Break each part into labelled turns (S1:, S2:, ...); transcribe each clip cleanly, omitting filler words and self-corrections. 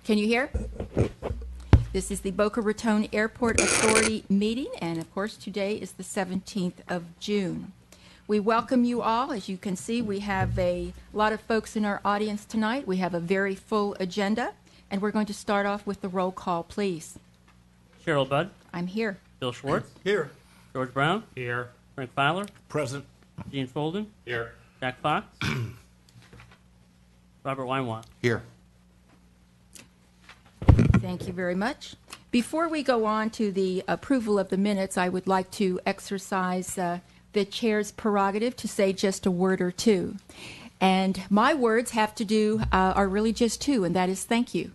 S1: Can you hear? This is the Boca Raton Airport Authority meeting, and of course today is the 17th of June. We welcome you all. As you can see, we have a lot of folks in our audience tonight. We have a very full agenda, and we're going to start off with the roll call, please.
S2: Cheryl Budd.
S1: I'm here.
S2: Bill Schwartz.
S3: Here.
S2: George Brown.
S3: Here.
S2: Frank Fowler.
S3: Present.
S2: Gene Folden.
S3: Here.
S2: Jack Fox. Robert Weinwatt.
S3: Here.
S1: Thank you very much. Before we go on to the approval of the minutes, I would like to exercise the chair's prerogative to say just a word or two. And my words have to do, are really just two, and that is thank you.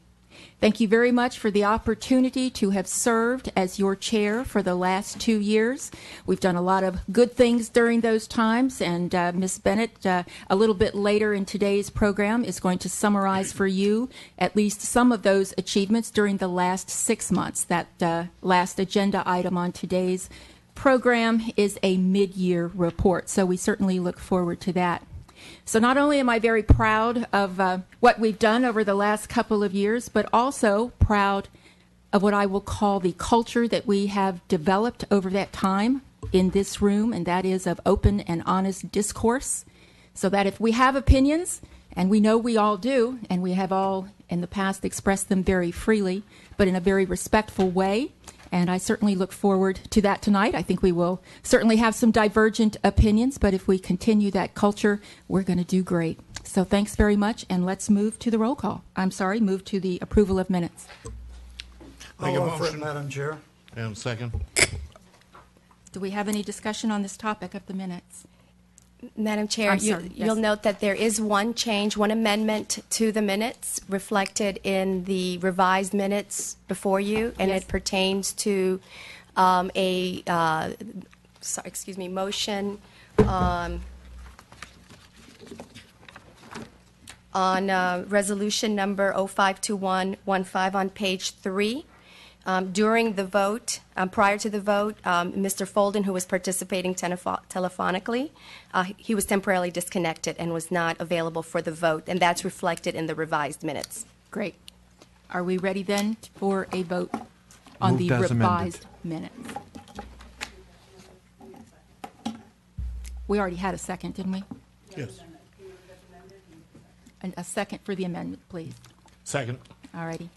S1: Thank you very much for the opportunity to have served as your chair for the last 2 years. We've done a lot of good things during those times, and Ms. Bennett, a little bit later in today's program, is going to summarize for you at least some of those achievements during the last 6 months. That last agenda item on today's program is a mid-year report, so we certainly look forward to that. So not only am I very proud of what we've done over the last couple of years, but also proud of what I will call the culture that we have developed over that time in this room, and that is of open and honest discourse, so that if we have opinions, and we know we all do, and we have all in the past expressed them very freely, but in a very respectful way, and I certainly look forward to that tonight. I think we will certainly have some divergent opinions, but if we continue that culture, we're going to do great. So thanks very much, and let's move to the roll call. Move to the approval of minutes.
S3: I'll offer it, Madam Chair.
S4: And second.
S1: Do we have any discussion on this topic of the minutes?
S5: Madam Chair,
S1: I'm sorry, yes.
S5: You'll note that there is one change, one amendment to the minutes reflected in the revised minutes before you, and
S1: Yes.
S5: it pertains to motion on resolution number 052115 on page 3. During the vote, prior to the vote, Mr. Folden, who was participating telephonically, he was temporarily disconnected and was not available for the vote, and that's reflected in the revised minutes.
S1: Great. Are we ready then for a vote on the
S4: Moved as
S1: revised minutes? We already had a second, didn't we?
S4: Yes.
S1: A second for the amendment, please.
S4: Second.
S1: All righty.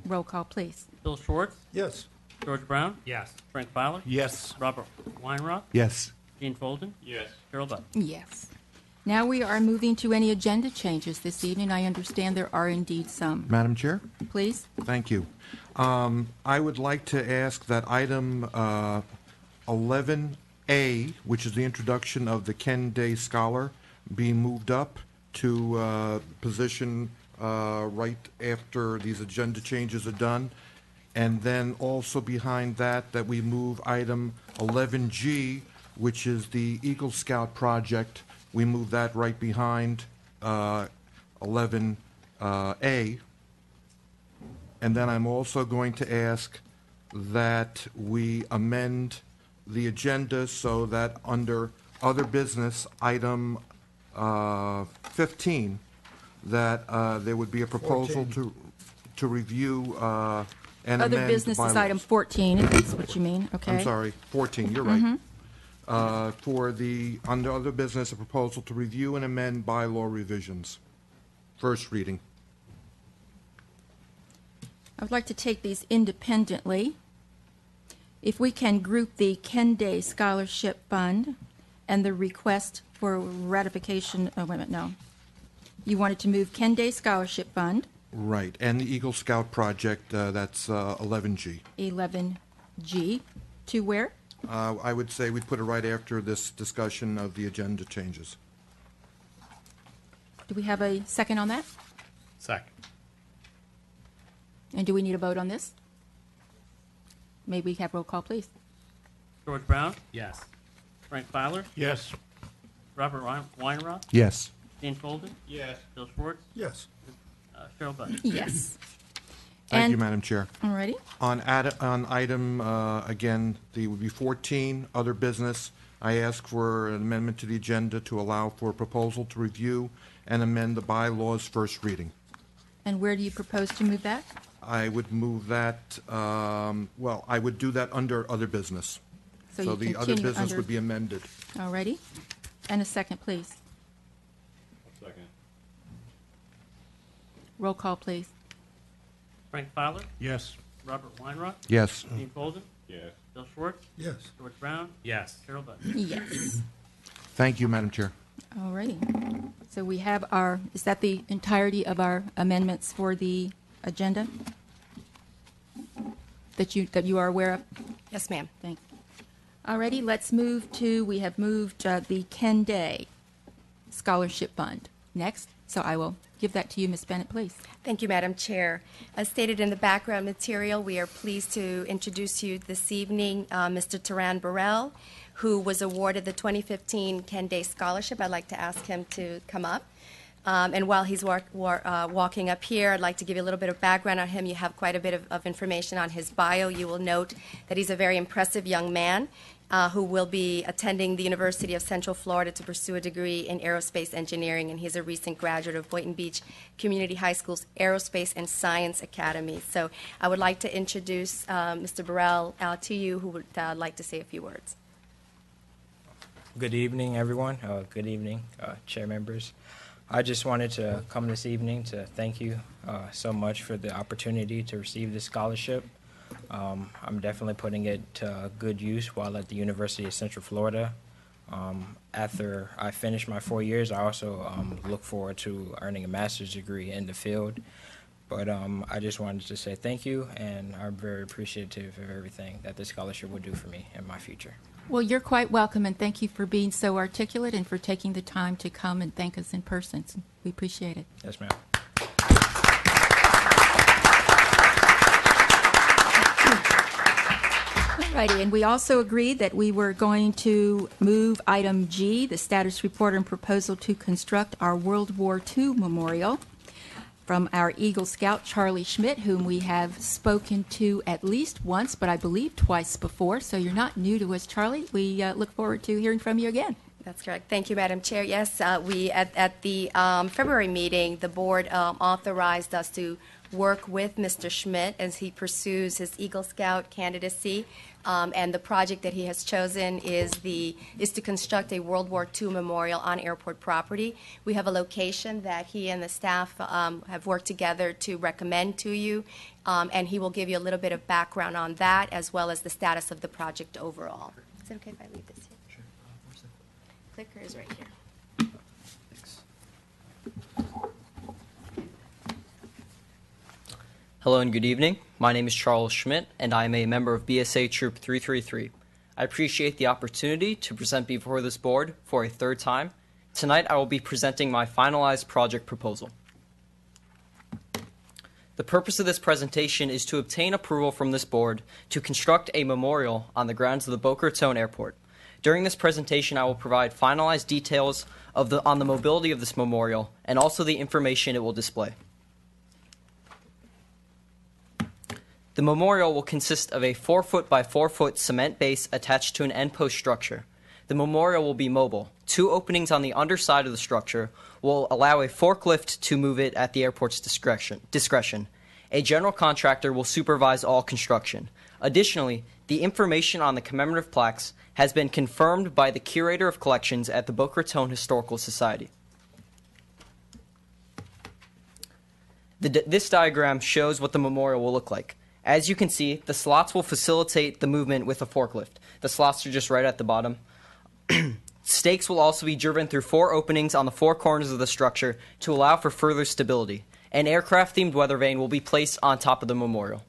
S1: Roll call, please.
S2: Bill Schwartz.
S3: Yes.
S2: George Brown. Yes. Frank Fowler.
S3: Yes.
S2: Robert Weinroth.
S4: Yes.
S2: Gene Folden. Yes. Cheryl Budd.
S1: Yes. Now we are moving to any agenda changes this evening. I understand there are indeed some.
S4: Madam Chair?
S1: Please.
S4: Thank you. I would like to ask that item 11A, which is the introduction of the Ken Day Scholar, be moved up to position right after these agenda changes are done. And then also behind that we move item 11G, which is the Eagle Scout project. We move that right behind 11A. And then I'm also going to ask that we amend the agenda so that under other business, item 15, that there would be a proposal
S3: 14.
S4: to review and
S1: Other
S4: amend
S1: business is
S4: bylaws.
S1: item 14, if that's what you mean. Okay.
S4: I'm sorry, 14, you're right. For the, under other business, a proposal to review and amend bylaw revisions. First reading.
S1: I would like to take these independently. If we can group the Ken Day Scholarship Fund and the request for ratification, oh, wait a minute, no. You wanted to move Ken Day Scholarship Fund,
S4: Right, and the Eagle Scout project, that's 11G.
S1: 11G, to where?
S4: I would say we put it right after this discussion of the agenda changes.
S1: Do we have a second on that?
S3: Second.
S1: And do we need a vote on this? May we have roll call, please?
S2: George Brown.
S3: Yes.
S2: Frank Fowler.
S3: Yes.
S2: Robert Weinroth.
S4: Yes.
S2: Gene Folden.
S3: Yes.
S2: Bill Schwartz.
S3: Yes.
S2: Cheryl Budd.
S1: Yes.
S4: Thank you,
S1: And-
S4: Madam Chair.
S1: All righty.
S4: On item, again, the would be 14, other business, I ask for an amendment to the agenda to allow for a proposal to review and amend the bylaws first reading.
S1: And where do you propose to move that?
S4: I would move that, I would do that under other business.
S1: So
S4: So
S1: you
S4: the other
S1: continue
S4: business
S1: under-
S4: would be amended.
S1: Alrighty. And a second, please.
S3: Second.
S1: Roll call, please.
S2: Frank Fowler,
S3: Yes.
S2: Robert Weinroth,
S4: Yes.
S2: Gene Colden,
S3: Yes.
S2: Bill Schwartz,
S3: Yes.
S2: George Brown,
S3: Yes.
S2: Cheryl Buck.
S1: Yes.
S4: Thank you, Madam Chair.
S1: Alrighty. So we have our, is that the entirety of our amendments for the agenda? That you are aware of?
S5: Yes, ma'am.
S1: Thanks. Alrighty, let's move to, we have moved the Ken Day Scholarship Fund next. So I will give that to you, Ms. Bennett, please.
S5: Thank you, Madam Chair. As stated in the background material, we are pleased to introduce you this evening Mr. Taran Burrell, who was awarded the 2015 Ken Day Scholarship. I'd like to ask him to come up. And while he's walking up here, I'd like to give you a little bit of background on him. You have quite a bit of information on his bio. You will note that he's a very impressive young man who will be attending the University of Central Florida to pursue a degree in aerospace engineering, and he's a recent graduate of Boynton Beach Community High School's Aerospace and Science Academy. So I would like to introduce Mr. Burrell to you, who would like to say a few words.
S6: Good evening, everyone. Good evening, chair members. I just wanted to come this evening to thank you so much for the opportunity to receive this scholarship. I'm definitely putting it to good use while at the University of Central Florida. After I finish my 4 years, I also look forward to earning a master's degree in the field. But I just wanted to say thank you, and I'm very appreciative of everything that this scholarship will do for me in my future.
S1: Well, you're quite welcome, and thank you for being so articulate and for taking the time to come and thank us in person. We appreciate it.
S6: Yes, ma'am.
S1: Alrighty, and we also agreed that we were going to move item G, the status report and proposal to construct our World War II memorial, from our Eagle Scout, Charlie Schmidt, whom we have spoken to at least once, but I believe twice before. So you're not new to us, Charlie. We look forward to hearing from you again.
S5: That's correct. Thank you, Madam Chair. Yes, we at the February meeting, the board authorized us to work with Mr. Schmidt as he pursues his Eagle Scout candidacy. And the project that he has chosen is to construct a World War II memorial on airport property. We have a location that he and the staff have worked together to recommend to you, and he will give you a little bit of background on that as well as the status of the project overall. Is it okay if I leave this here? Sure. Clicker is right here.
S7: Hello and good evening. My name is Charles Schmidt, and I am a member of BSA Troop 333. I appreciate the opportunity to present before this board for a third time. Tonight I will be presenting my finalized project proposal. The purpose of this presentation is to obtain approval from this board to construct a memorial on the grounds of the Boca Raton Airport. During this presentation, I will provide finalized details on the mobility of this memorial and also the information it will display. The memorial will consist of a 4-foot by 4-foot cement base attached to an end post structure. The memorial will be mobile. 2 openings on the underside of the structure will allow a forklift to move it at the airport's discretion. A general contractor will supervise all construction. Additionally, the information on the commemorative plaques has been confirmed by the Curator of Collections at the Boca Raton Historical Society. This diagram shows what the memorial will look like. As you can see, the slots will facilitate the movement with a forklift. The slots are just right at the bottom. Stakes will also be driven through 4 openings on the 4 corners of the structure to allow for further stability. An aircraft-themed weather vane will be placed on top of the memorial.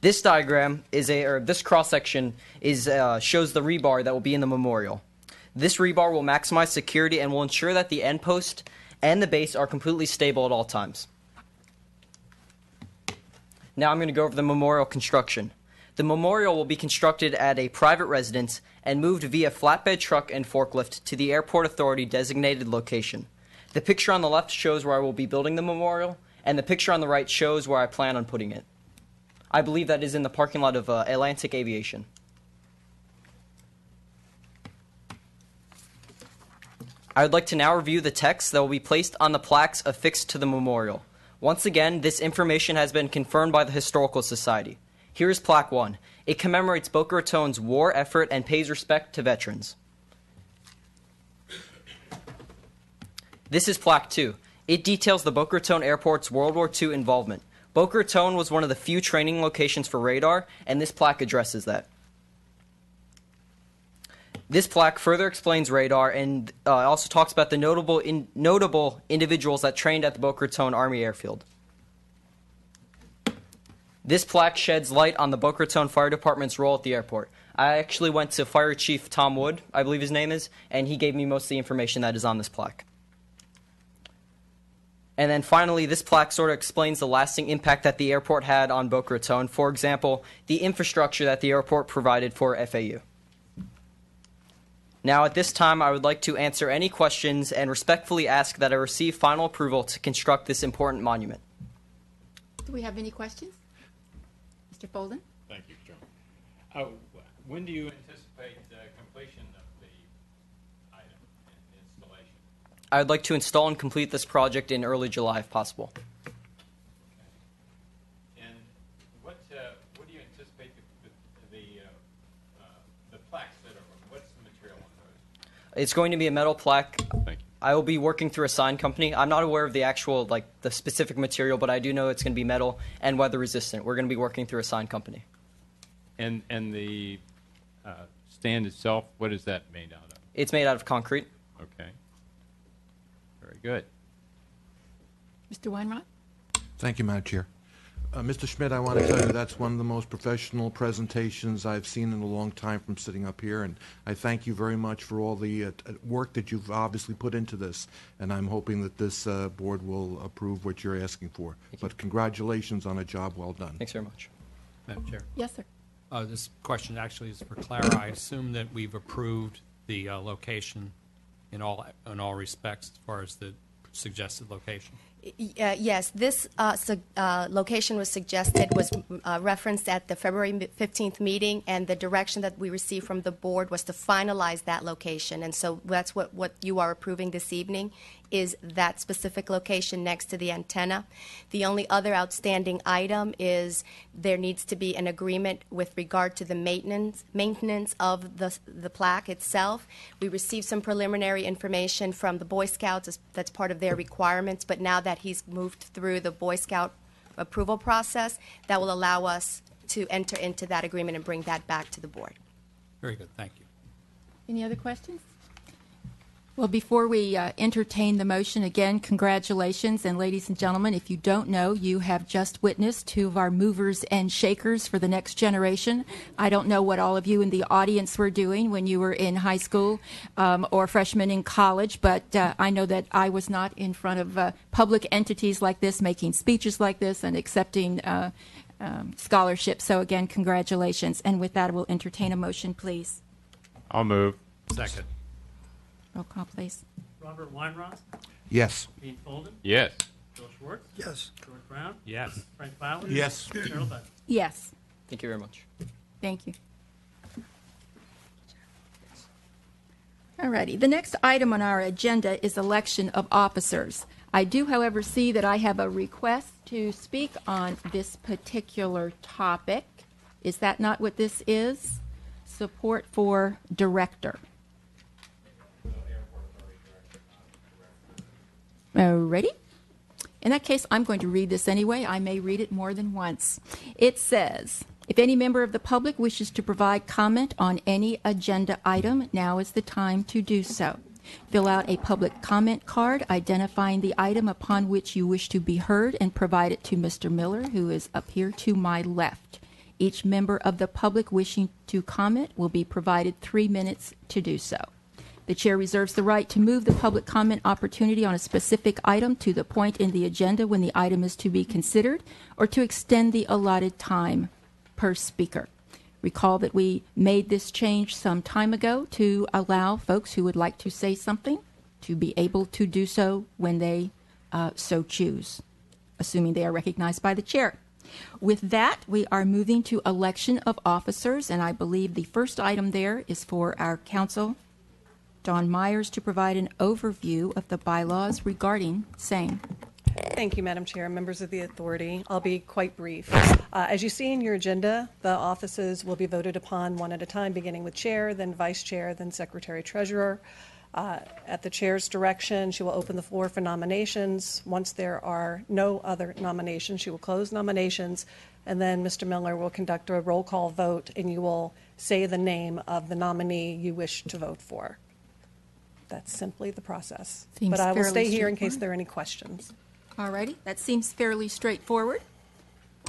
S7: This diagram this cross-section shows the rebar that will be in the memorial. This rebar will maximize security and will ensure that the end post and the base are completely stable at all times. Now I'm going to go over the memorial construction. The memorial will be constructed at a private residence and moved via flatbed truck and forklift to the Airport Authority designated location. The picture on the left shows where I will be building the memorial, and the picture on the right shows where I plan on putting it. I believe that is in the parking lot of Atlantic Aviation. I would like to now review the text that will be placed on the plaques affixed to the memorial. Once again, this information has been confirmed by the Historical Society. Here is Plaque 1. It commemorates Boca Raton's war effort and pays respect to veterans. This is Plaque 2. It details the Boca Raton Airport's World War II involvement. Boca Raton was one of the few training locations for radar, and this plaque addresses that. This plaque further explains radar and also talks about the notable individuals that trained at the Boca Raton Army Airfield. This plaque sheds light on the Boca Raton Fire Department's role at the airport. I actually went to Fire Chief Tom Wood, I believe his name is, and he gave me most of the information that is on this plaque. And then finally, this plaque sort of explains the lasting impact that the airport had on Boca Raton. For example, the infrastructure that the airport provided for FAU. Now, at this time, I would like to answer any questions and respectfully ask that I receive final approval to construct this important monument.
S1: Do we have any questions? Mr. Folden?
S3: Thank you, Chairman. When do you anticipate completion of the item and installation?
S7: I would like to install and complete this project in early July, if possible.
S3: And what do you anticipate the plaques that are? What's the material on those?
S7: It's going to be a metal plaque.
S3: Thank you.
S7: I will be working through a sign company. I'm not aware of the actual, the specific material, but I do know it's going to be metal and weather resistant. We're going to be working through a sign company.
S3: And the stand itself, what is that made out of?
S7: It's made out of concrete.
S3: Okay. Very good.
S1: Mr. Weinrod?
S4: Thank you, Madam Chair. Mr. Schmidt, I want to tell you that's one of the most professional presentations I've seen in a long time from sitting up here, and I thank you very much for all the work that you've obviously put into this, and I'm hoping that this board will approve what you're asking for. But congratulations on a job well done.
S7: Thanks very much.
S8: Madam Chair,
S1: Yes, sir.
S8: this question actually is for Clara. I assume that we've approved the location in all respects as far as the suggested location.
S5: Yes, this location was referenced at the February 15th meeting, and the direction that we received from the board was to finalize that location. And so that's what you are approving this evening, is that specific location next to the antenna. The only other outstanding item is there needs to be an agreement with regard to the maintenance of the plaque itself. We received some preliminary information from the Boy Scouts that's part of their requirements, but now that he's moved through the Boy Scout approval process, that will allow us to enter into that agreement and bring that back to the board.
S8: Very good. Thank you.
S1: Any other questions? Well, before we entertain the motion, again, congratulations. And ladies and gentlemen, if you don't know, you have just witnessed two of our movers and shakers for the next generation. I don't know what all of you in the audience were doing when you were in high school or freshmen in college, but I know that I was not in front of public entities like this, making speeches like this, and accepting scholarships. So again, congratulations. And with that, we'll entertain a motion, please.
S3: I'll move.
S8: Second.
S1: Roll call, please.
S2: Robert Weinroth,
S4: Yes.
S2: Dean Folden,
S3: Yes.
S2: Bill Schwartz,
S9: Yes.
S2: George Brown,
S8: Yes.
S2: Frank Fowler.
S9: Yes.
S2: Cheryl Bud.
S1: Yes.
S7: Thank you very much.
S1: Thank you. All righty. The next item on our agenda is election of officers. I do, however, see that I have a request to speak on this particular topic. Is that not what this is? Support for director. Ready? In that case, I'm going to read this anyway. I may read it more than once. It says, if any member of the public wishes to provide comment on any agenda item, now is the time to do so. Fill out a public comment card identifying the item upon which you wish to be heard and provide it to Mr. Miller, who is up here to my left. Each member of the public wishing to comment will be provided 3 minutes to do so. The chair reserves the right to move the public comment opportunity on a specific item to the point in the agenda when the item is to be considered, or to extend the allotted time per speaker. Recall that we made this change some time ago to allow folks who would like to say something to be able to do so when they so choose, assuming they are recognized by the chair. With that, we are moving to election of officers, and I believe the first item there is for our council Dawn Myers to provide an overview of the bylaws regarding same.
S9: Thank you, Madam Chair, members of the authority. I'll be quite brief. As you see in your agenda, the offices will be voted upon one at a time, beginning with chair, then vice chair, then secretary treasurer. At the chair's direction, she will open the floor for nominations. Once there are no other nominations, she will close nominations, and then Mr. Miller will conduct a roll call vote, and you will say the name of the nominee you wish to vote for. That's simply the process.
S1: Seems
S9: But I will
S1: fairly
S9: stay here in case
S1: straightforward.
S9: there are any questions.
S1: All righty, that seems fairly straightforward.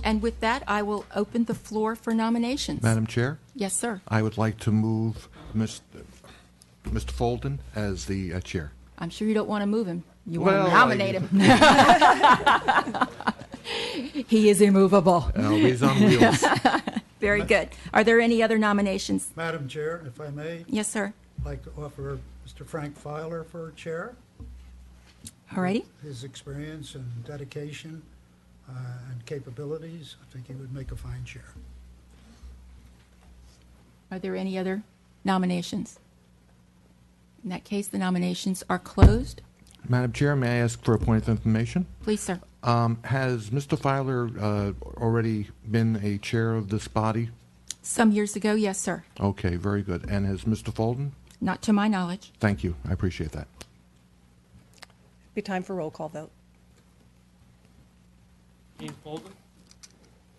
S1: And with that, I will open the floor for nominations.
S4: Madam Chair,
S1: Yes, sir.
S4: I would like to move Mr. Folden as the chair.
S1: I'm sure you don't want to move him. You want
S4: Well,
S1: to nominate him. He is immovable.
S4: He's on wheels.
S1: Very good. Are there any other nominations?
S10: Madam Chair, if I may,
S1: Yes, sir.
S10: I'd like to offer Mr. Frank Filer for chair.
S1: All righty.
S10: His experience and dedication and capabilities, I think he would make a fine chair.
S1: Are there any other nominations? In that case, the nominations are closed.
S4: Madam Chair, may I ask for a point of information?
S1: Please, sir.
S4: Has Mr. Filer already been a chair of this body?
S1: Some years ago, yes, sir.
S4: Okay, very good. And has Mr. Folden?
S1: Not to my knowledge.
S4: Thank you. I appreciate that.
S9: Be time for roll call vote.
S2: Gene Folden,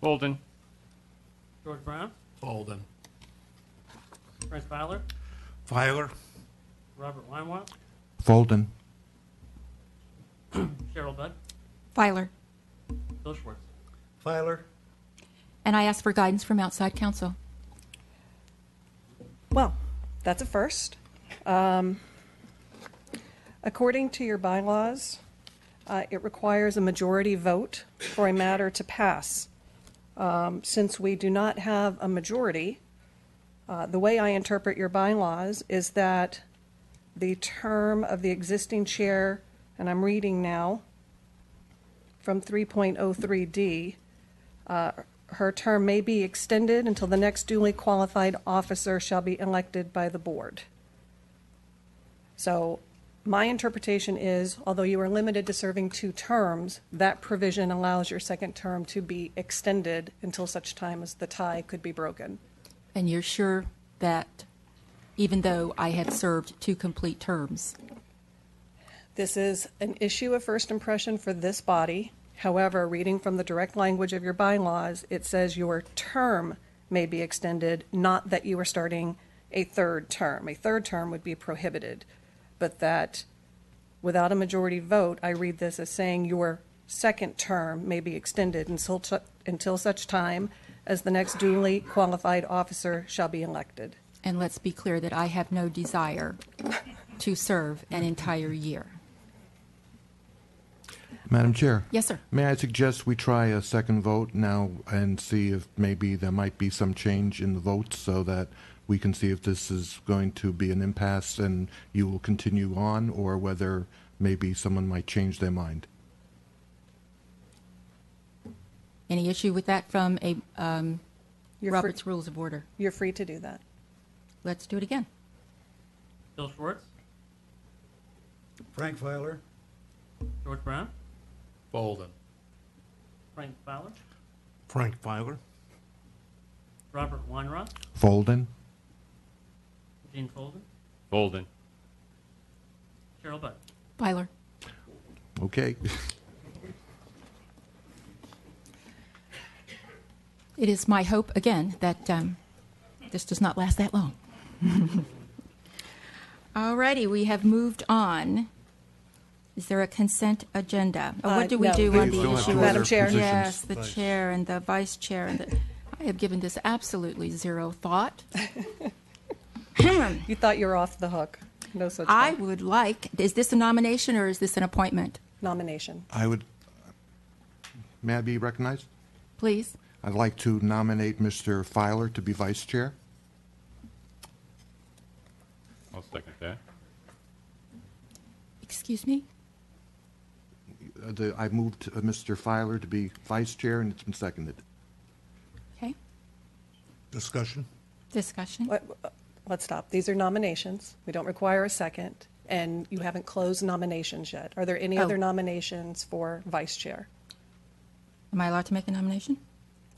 S3: Folden.
S2: George Brown,
S8: Folden.
S2: Frank Fowler,
S10: Filer.
S2: Robert Weinwalt,
S4: Folden.
S2: Cheryl Budd,
S1: Filer.
S2: Bill Schwartz.
S10: Filer.
S1: And I ask for guidance from outside counsel.
S9: Well, that's a first. According to your bylaws, it requires a majority vote for a matter to pass. Since we do not have a majority, the way I interpret your bylaws is that the term of the existing chair, and I'm reading now from 3.03D, her term may be extended until the next duly qualified officer shall be elected by the board. So my interpretation is, although you are limited to serving 2 terms, that provision allows your second term to be extended until such time as the tie could be broken.
S1: And you're sure that even though I have served 2 complete terms,
S9: This is an issue of first impression for this body. However, reading from the direct language of your bylaws, it says your term may be extended, not that you are starting a 3rd term. A 3rd term would be prohibited, but that without a majority vote, I read this as saying your second term may be extended until such time as the next duly qualified officer shall be elected.
S1: and let's be clear that I have no desire to serve an entire year.
S4: Madam Chair.
S1: Yes, sir.
S4: May I suggest we try a second vote now and see if maybe there might be some change in the votes so that we can see if this is going to be an impasse and you will continue on, or whether maybe someone might change their mind.
S1: Any issue with that from a
S9: You're
S1: Robert's Rules of Order?
S9: You're free to do that.
S1: Let's do it again.
S2: Bill Schwartz,
S10: Frank Filer.
S2: George Brown,
S8: Folden.
S2: Frank Fowler,
S10: Frank Filer.
S2: Robert Weinroth,
S4: Folden.
S2: Gene Folden,
S3: Folden.
S2: Cheryl Budd.
S1: Filer.
S4: Okay.
S1: It is my hope, again, that this does not last that long. All righty, we have moved on. Is there a consent agenda? What do we
S9: no.
S1: do
S9: We
S1: on
S4: still
S1: the
S4: have
S1: issue?
S4: two
S1: of-
S9: Madam Chair.
S4: positions.
S1: Yes, the chair and the vice chair. And I have given this absolutely zero thought.
S9: You thought you were off the hook. No such
S1: I
S9: thing.
S1: would like, is this a nomination or is this an appointment?
S9: Nomination.
S4: May I be recognized?
S1: Please.
S4: I'd like to nominate Mr. Filer to be vice chair.
S3: I'll second that.
S1: Excuse me?
S4: I moved Mr. Filer to be vice chair, and it's been seconded.
S1: Okay.
S10: Discussion.
S1: Discussion.
S9: let's stop. These are nominations. We don't require a second, and you haven't closed nominations yet. Are there any
S1: Oh.
S9: other nominations for vice chair?
S1: Am I allowed to make a nomination?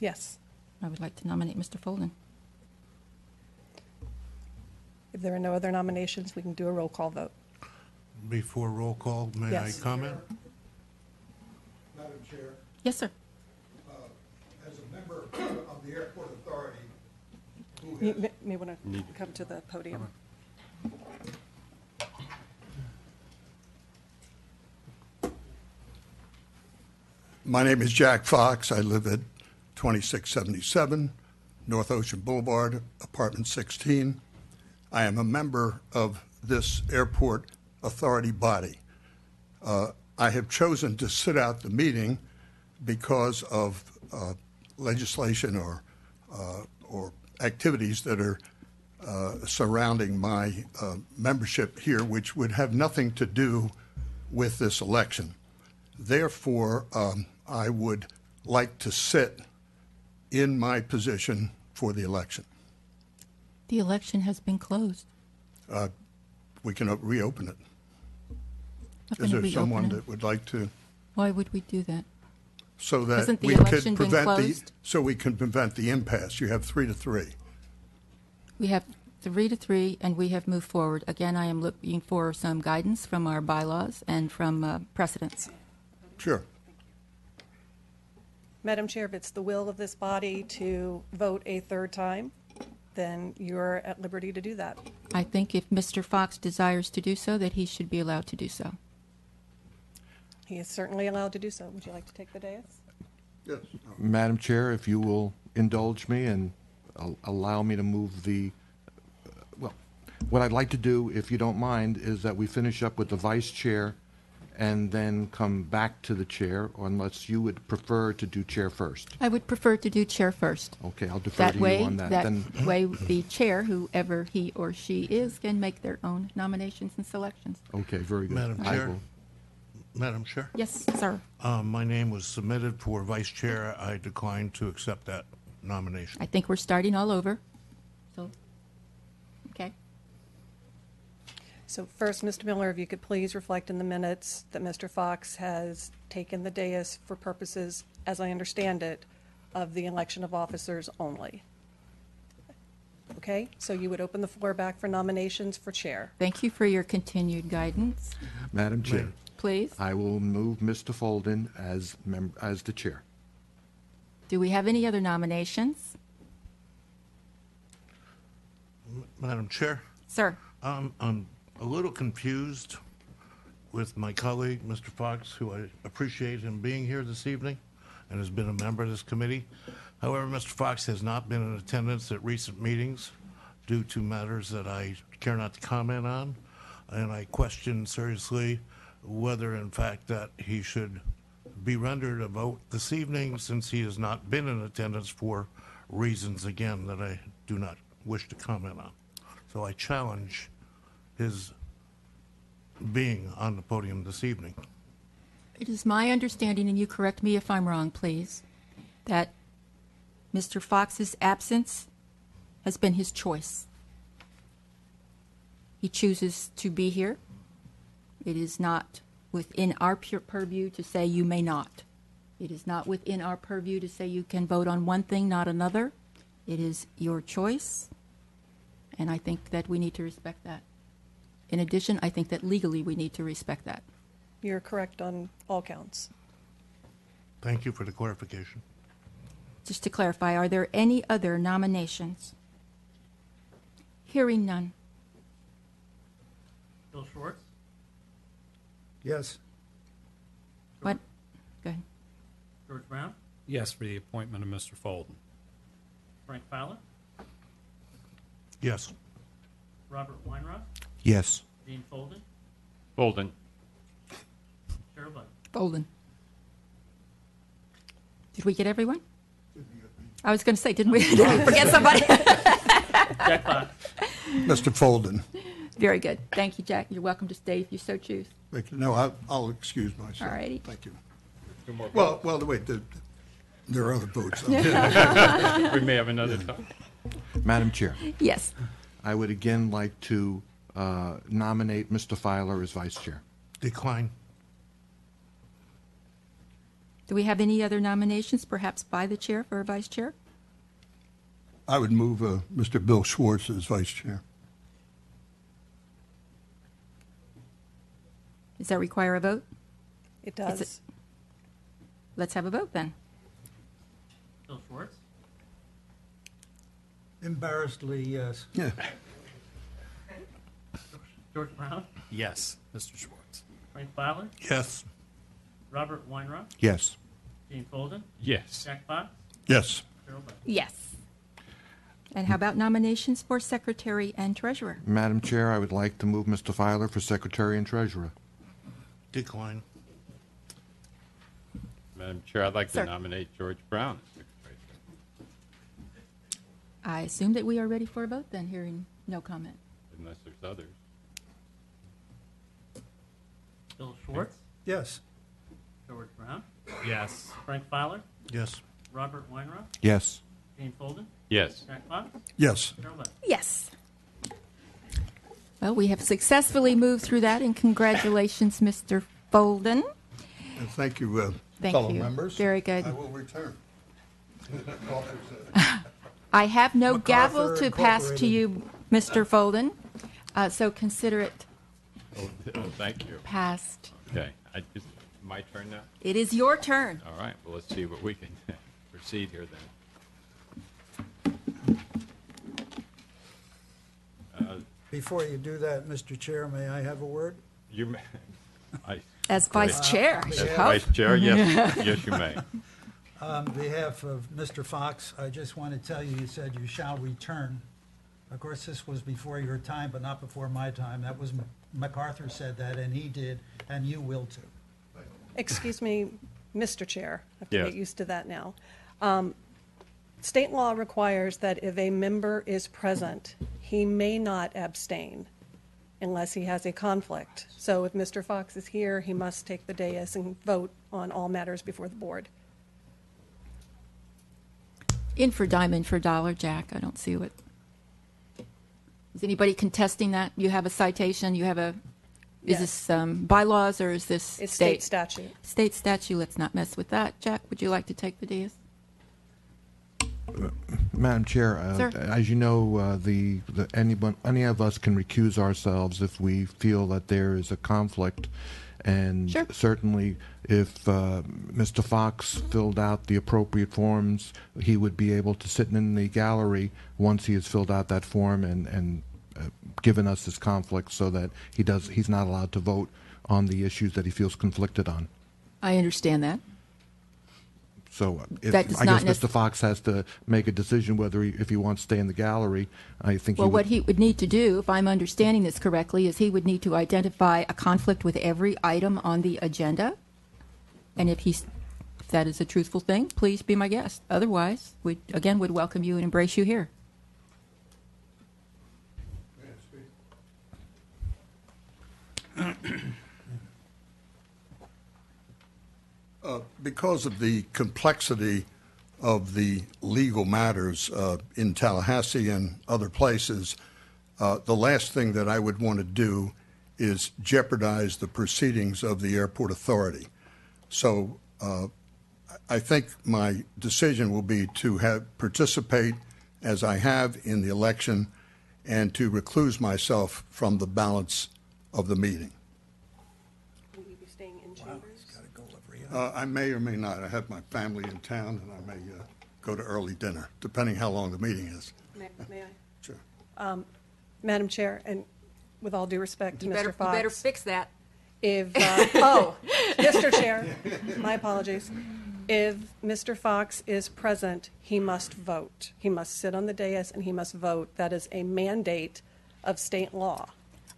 S9: Yes.
S1: I would like to nominate Mr. Folden.
S9: If there are no other nominations, we can do a roll call vote.
S11: Before roll call, may I
S9: Yes.
S11: comment?
S10: Madam Chair,
S1: Yes, sir.
S10: as a member of the Airport Authority, who
S9: You
S10: has
S9: may want to come to the podium.
S12: My name is Jack Fox. I live at 2677 North Ocean Boulevard, apartment 16. I am a member of this airport authority body. I have chosen to sit out the meeting because of legislation or activities that are surrounding my membership here, which would have nothing to do with this election. Therefore, I would like to sit in my position for the election.
S1: The election has been closed.
S12: We can reopen it.
S1: Not
S12: Is
S1: gonna
S12: there someone
S1: reopen it.
S12: that would like to,
S1: Why would we do that?
S12: so that
S1: Hasn't the
S12: we
S1: election
S12: could
S1: been
S12: prevent the,
S1: closed?
S12: so we can prevent the impasse? You have 3-3.
S1: We have 3-3, and we have moved forward. Again, I am looking for some guidance from our bylaws and from precedents.
S12: Sure.
S9: Madam Chair, if it's the will of this body to vote a third time, then you're at liberty to do that.
S1: I think if Mr. Fox desires to do so, that he should be allowed to do so.
S9: He is certainly allowed to do so. Would you like to take the dais?
S12: Yes.
S4: Madam Chair, if you will indulge me and allow me to move the, well, what I'd like to do, if you don't mind, is that we finish up with the vice chair and then come back to the chair, or unless you would prefer to do chair first.
S1: I would prefer to do chair first.
S4: Okay, I'll defer to you on that. Then,
S1: Way the chair, whoever he or she is, can make their own nominations and selections.
S4: okay, very good.
S11: Madam
S4: I
S11: Chair?
S4: will-
S11: Madam Chair?
S1: Yes, sir.
S11: My name was submitted for vice chair. I declined to accept that nomination.
S1: I think we're starting all over. So, okay.
S9: So first, Mr. Miller, if you could please reflect in the minutes that Mr. Fox has taken the dais for purposes, as I understand it, of the election of officers only. Okay, so you would open the floor back for nominations for chair.
S1: Thank you for your continued guidance.
S4: Madam Chair,
S1: Please.
S4: I will move Mr. Folden as the chair.
S1: Do we have any other nominations?
S11: Madam Chair?
S1: Sir.
S11: I'm a little confused with my colleague, Mr. Fox, who I appreciate him being here this evening and has been a member of this committee. However, Mr. Fox has not been in attendance at recent meetings due to matters that I care not to comment on, and I question seriously whether, in fact, that he should be rendered a vote this evening since he has not been in attendance for reasons, again, that I do not wish to comment on. So I challenge his being on the podium this evening.
S1: It is my understanding, and you correct me if I'm wrong, please, that Mr. Fox's absence has been his choice. He chooses to be here. It is not within our purview to say you may not. It is not within our purview to say you can vote on one thing, not another. It is your choice, and I think that we need to respect that. In addition, I think that legally we need to respect that.
S9: You're correct on all counts.
S11: Thank you for the clarification.
S1: Just to clarify, are there any other nominations? Hearing none.
S2: Bill Schwartz,
S10: yes,
S1: What? Go ahead.
S2: George Brown,
S8: Yes, for the appointment of Mr. Folden.
S2: Frank Fowler,
S11: Yes.
S2: Robert Weinroth,
S4: Yes.
S2: Gene Folden,
S3: Folden.
S2: Cheryl Bud.
S1: Bolden. Did we get everyone? I was going to say, didn't we? Did we forget somebody?
S2: Jack Fox.
S12: Mr. Folden.
S1: Very good. Thank you, Jack. You're welcome to stay if you so choose.
S12: Thank you. No, I'll excuse myself.
S1: All righty.
S12: Thank you. Well, wait, there are other votes.
S3: We may have another time.
S4: Madam Chair,
S1: Yes.
S4: I would again like to nominate Mr. Filer as vice chair.
S11: Decline.
S1: Do we have any other nominations, perhaps by the chair for a vice chair?
S12: I would move Mr. Bill Schwartz as vice chair.
S1: Does that require a vote?
S9: It does.
S1: Is Let's have a vote then.
S2: Bill Schwartz,
S10: Embarrassedly, yes.
S12: Yeah.
S2: George Brown,
S8: Yes, Mr. Schwartz.
S2: Frank Fowler,
S11: Yes.
S2: Robert Weinroth,
S4: Yes.
S2: Gene Folden,
S8: Yes.
S2: Jack Fox,
S12: Yes.
S2: Cheryl Buck.
S1: Yes. And how about nominations for secretary and treasurer?
S4: Madam Chair, I would like to move Mr. Filer for secretary and treasurer.
S11: Decline.
S3: Madam Chair, I'd like
S1: Sir.
S3: to nominate George Brown as secretary.
S1: I assume that we are ready for a vote then, hearing no comment.
S3: Unless there's others.
S2: Bill Schwartz,
S10: Yes.
S2: George Brown,
S8: Yes.
S2: Frank Fowler,
S11: Yes.
S2: Robert Weinroth,
S4: Yes.
S2: Gene Folden,
S3: Yes.
S2: Jack Fox,
S12: Yes.
S2: Cheryl Buck.
S1: Yes. Well, we have successfully moved through that, and congratulations, Mr. Folden.
S12: And thank you,
S1: Thank
S12: fellow
S1: you.
S12: members.
S1: Very good.
S12: I will return.
S1: I have no
S10: MacArthur
S1: gavel to pass to
S10: Incorporated.
S1: you, Mr. Folden, so consider it
S3: Oh, thank you.
S1: passed.
S3: Okay, my turn now?
S1: It is your turn.
S3: All right, well, let's see what we can proceed here then.
S10: Before you do that, Mr. Chair, may I have a word?
S3: You may,
S1: As vice chair, I
S3: as
S1: should hope.
S3: vice chair, yes, yes, you may.
S10: On behalf of Mr. Fox, I just want to tell you, you said you shall return. Of course, this was before your time, but not before my time. That was, MacArthur said that, and he did, and you will too.
S9: Excuse me, Mr. Chair. I have to
S3: Yes.
S9: get used to that now. State law requires that if a member is present, he may not abstain unless he has a conflict. So if Mr. Fox is here, he must take the dais and vote on all matters before the board.
S1: In for dime, in for dollar, Jack. I don't see what. Is anybody contesting that? You have a citation? You have a. Is
S9: Yes.
S1: this bylaws or is this
S9: It's state statute.
S1: State statute. Let's not mess with that. Jack, would you like to take the dais?
S4: Madam Chair,
S1: Sir.
S4: as you know, any of us can recuse ourselves if we feel that there is a conflict. And
S1: Sure.
S4: certainly, if Mr. Fox filled out the appropriate forms, he would be able to sit in the gallery once he has filled out that form and given us his conflict, so that he's not allowed to vote on the issues that he feels conflicted on.
S1: I understand that.
S4: So
S1: That does
S4: I
S1: not
S4: guess Mr. Fox has to make a decision whether if he wants to stay in the gallery. I think
S1: Well,
S4: he would,
S1: what he would need to do, if I'm understanding this correctly, is he would need to identify a conflict with every item on the agenda. And if that is a truthful thing, please be my guest. Otherwise, we again would welcome you and embrace you here.
S12: Because of the complexity of the legal matters in Tallahassee and other places, the last thing that I would want to do is jeopardize the proceedings of the airport authority. So I think my decision will be to participate as I have in the election and to recluse myself from the balance of the meeting.
S9: Will you be staying in chambers?
S12: I may or may not. I have my family in town, and I may go to early dinner, depending how long the meeting is.
S9: May I?
S12: Sure.
S9: Madam Chair, and with all due respect to
S1: You
S9: Mr. Fox.
S1: better fix that.
S9: If, Mr. Chair, my apologies. If Mr. Fox is present, he must vote. He must sit on the dais and he must vote. That is a mandate of state law.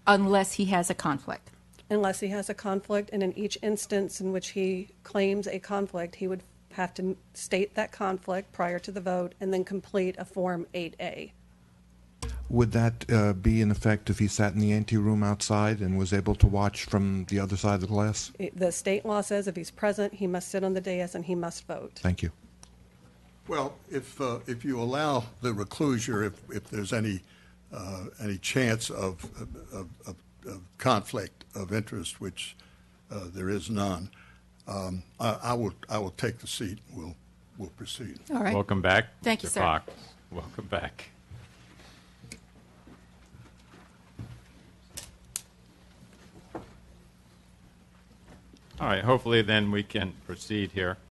S1: Unless he has a conflict.
S9: Unless he has a conflict, and in each instance in which he claims a conflict, he would have to state that conflict prior to the vote and then complete a Form 8A.
S4: would that be in effect if he sat in the anteroom outside and was able to watch from the other side of the glass?
S9: The state law says if he's present, he must sit on the dais and he must vote.
S4: Thank you.
S12: Well, if you allow the reclusure, if there's any any chance of conflict of interest, which there is none. I will take the seat. We'll proceed.
S1: All right.
S3: Welcome back,
S1: Thank you,
S3: Mr.
S1: sir.
S3: Fox. Welcome back. All right, hopefully then we can proceed here.